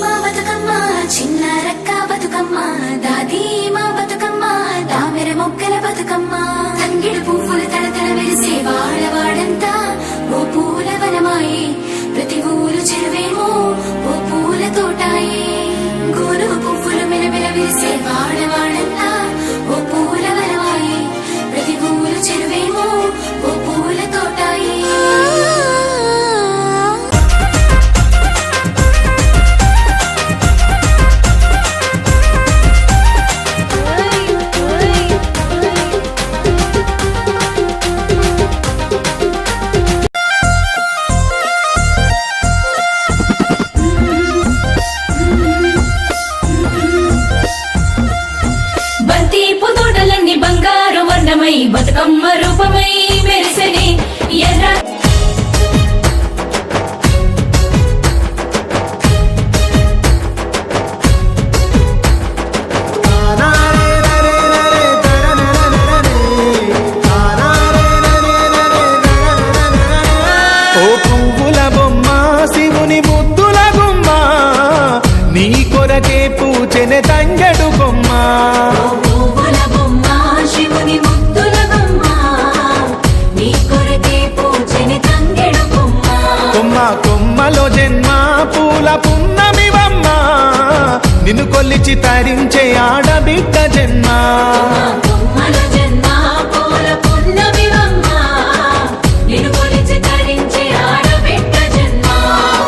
మా బతుకమ్మ చిన్న రక్క బతుకమ్మ దాది మా బతుకమ్మ దామెర మొక్కల బతుకమ్మ తంగిడు పువ్వులు తడతడ మెరిసే వాడవాడంతా ఓ పూల వనమాయే ప్రతి ఊరు చెరువేమో ఓ పూల తోటాయే గోరు పువ్వులు మెలమెల విరిసే వాడవాడంతా ఓ పూల వనమాయే ప్రతి ఊరు చెరువేమో ఓ పూల తోటాయే బంగారు వర్ణమై బతుకమ్మ రూపమై మెరిసెని ఎర్ర ఓ పువ్వుల బొమ్మ శివుని ముద్దుల బొమ్మ నీ కొరకే పూచెనె తంగెడు బొమ్మ కొమ్మలో జన్మ పూల పున్నమివమ్మ నిన్ను కొల్లిచి తరించే ఆడబిడ్డ జన్మ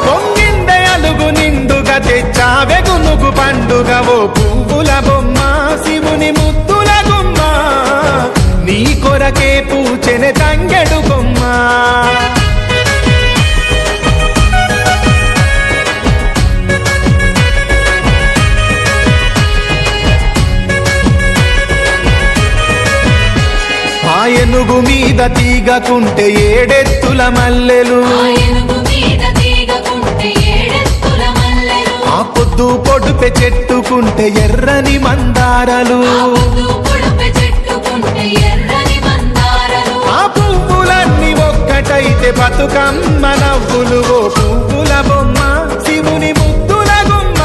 పొంగిందే అలుగు నిండుగా తెచ్చావె గునుగు పండుగ ఓ పువ్వుల బొమ్మ శివుని ముద్దుల గుమ్మ నీ కొరకే పూచెనె తంగెడు బొమ్మ ఏనుగు మీద తీగకుంటే ఏడెత్తుల మల్లెలు ఆ పొద్దు పొడుపె చెట్టుకుంటే ఎర్రని మందారలు ఆ పువ్వులన్నీ ఒక్కటైతే బతుకమ్మ నవ్వులు ఓ పువ్వుల బొమ్మ శివుని ముద్దుల గుమ్మ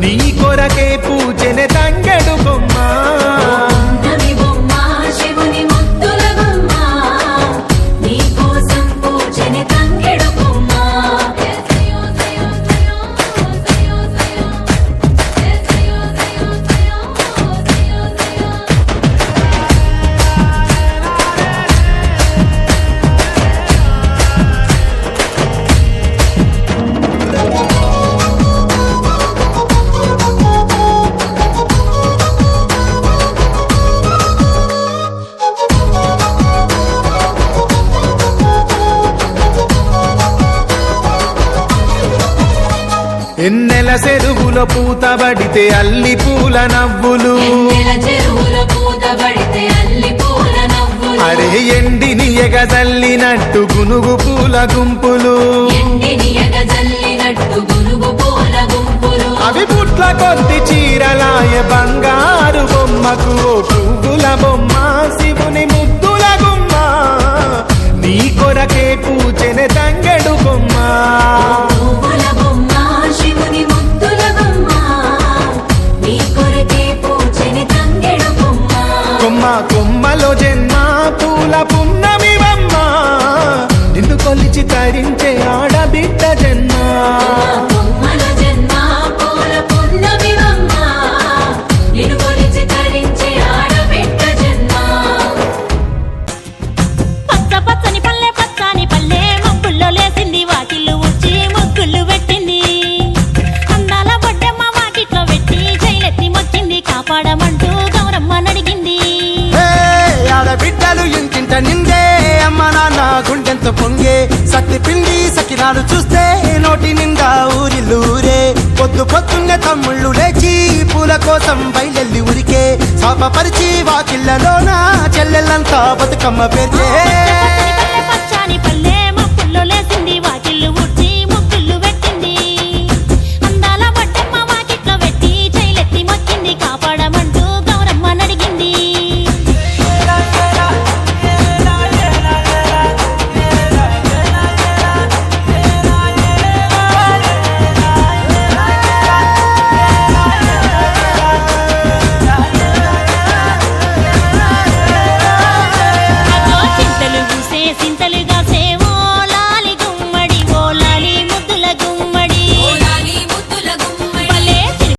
నీ కొరకే పూచెనె తంగెడు బొమ్మ ఎన్నెల చెరువులో పూతబడితే అల్లి పూల నవ్వులు అరే ఎండిని ఎగజల్లినట్టు గునుగు పూల గుంపులు అవి పుట్ల కొద్ది చీరలాయ బంగారు బొమ్మకు ఓ పువ్వుల బొమ్మ శివుని ముద్దుల గుమ్మ నీ కొరకే పూచెనె తంగెడు బొమ్మ కొమ్మలో జన్మ పూల పున్నమివమ్మ నిన్ను కొలిచి తరించే ఆడబిడ్డ జన్మ పచ్చ పచ్చని పల్లె పచ్చని పల్లె మబ్బుల్లో లేసింది వాకిళ్ళు ఊడ్చి ముగ్గులు పెట్టింది అందాల బొడ్డమ్మ వాకిట్లో పెట్టి జైలెత్తి మొచ్చింది కాపాడమంటూ గౌరమ్మ నడిగింది బిడ్డలు ఇంటింట నిందే అమ్మ నాన్న గుండెంత పొంగే సత్తి పిండి సకినాలు చూస్తే నోటి నిండా ఊరిల్లూరే పొద్దున్నే తమ్ముళ్ళు లేచి పూల కోసం బయలెల్లి ఉరికే శాపపరిచి వాకిళ్ళలోన చెల్లెళ్ళంతా బతుకమ్మ పేర్చే